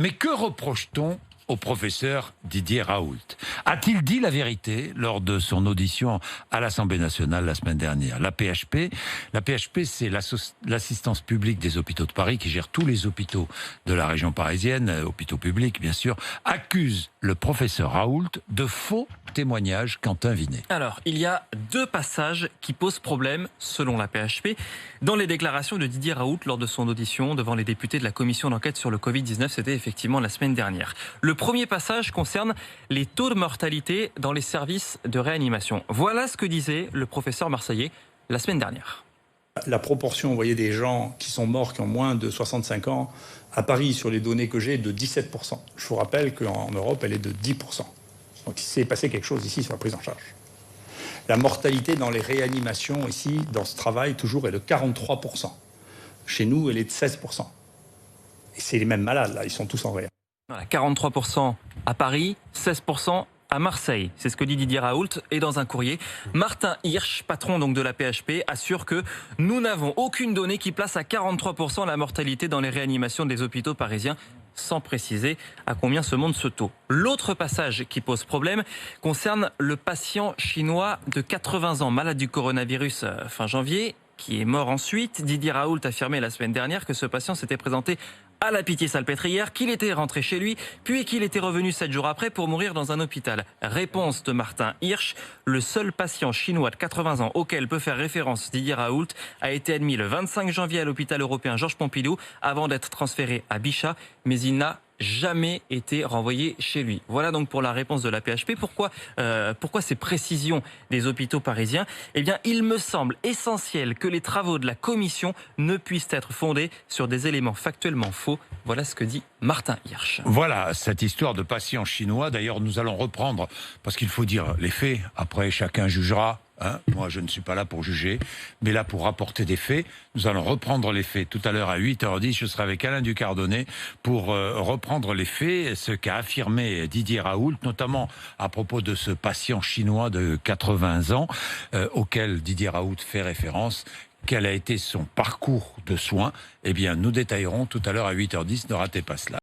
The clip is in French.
Mais que reproche-t-on au professeur Didier Raoult? A-t-il dit la vérité lors de son audition à l'Assemblée nationale la semaine dernière? La PHP, c'est l'assistance publique des hôpitaux de Paris, qui gère tous les hôpitaux de la région parisienne, hôpitaux publics bien sûr, accuse le professeur Raoult de faux témoignages. Quentin Vinet. Alors, il y a deux passages qui posent problème, selon la PHP, dans les déclarations de Didier Raoult lors de son audition devant les députés de la commission d'enquête sur le Covid-19. C'était effectivement la semaine dernière. Le premier passage concerne les taux de mortalité dans les services de réanimation. Voilà ce que disait le professeur marseillais la semaine dernière. La proportion, vous voyez, des gens qui sont morts, qui ont moins de 65 ans, à Paris, sur les données que j'ai, est de 17%. Je vous rappelle qu'en Europe, elle est de 10%. Donc il s'est passé quelque chose ici sur la prise en charge. La mortalité dans les réanimations ici, dans ce travail, toujours est de 43%. Chez nous, elle est de 16%. Et c'est les mêmes malades, là, ils sont tous en réa. Voilà, 43% à Paris, 16% à Marseille. C'est ce que dit Didier Raoult. Et dans un courrier, Martin Hirsch, patron donc de la PHP, assure que nous n'avons aucune donnée qui place à 43% la mortalité dans les réanimations des hôpitaux parisiens, sans préciser à combien se monte ce taux. L'autre passage qui pose problème concerne le patient chinois de 80 ans, malade du coronavirus fin janvier, qui est mort ensuite. Didier Raoult affirmait la semaine dernière que ce patient s'était présenté à la Pitié-Salpêtrière, qu'il était rentré chez lui, puis qu'il était revenu 7 jours après pour mourir dans un hôpital. Réponse de Martin Hirsch: le seul patient chinois de 80 ans auquel peut faire référence Didier Raoult a été admis le 25 janvier à l'hôpital européen Georges Pompidou avant d'être transféré à Bichat, mais il n'a jamais été renvoyé chez lui. Voilà donc pour la réponse de la PHP. Pourquoi ces précisions des hôpitaux parisiens? Eh bien, il me semble essentiel que les travaux de la commission ne puissent être fondés sur des éléments factuellement faux. Voilà ce que dit Martin Hirsch. Voilà cette histoire de patient chinois. D'ailleurs, nous allons reprendre, parce qu'il faut dire les faits. Après, chacun jugera. Moi, je ne suis pas là pour juger, mais là pour rapporter des faits. Nous allons reprendre les faits. Tout à l'heure à 8h10, je serai avec Alain Ducardonnet pour reprendre les faits, ce qu'a affirmé Didier Raoult, notamment à propos de ce patient chinois de 80 ans, auquel Didier Raoult fait référence. Quel a été son parcours de soins? Eh bien, nous détaillerons tout à l'heure à 8h10. Ne ratez pas cela.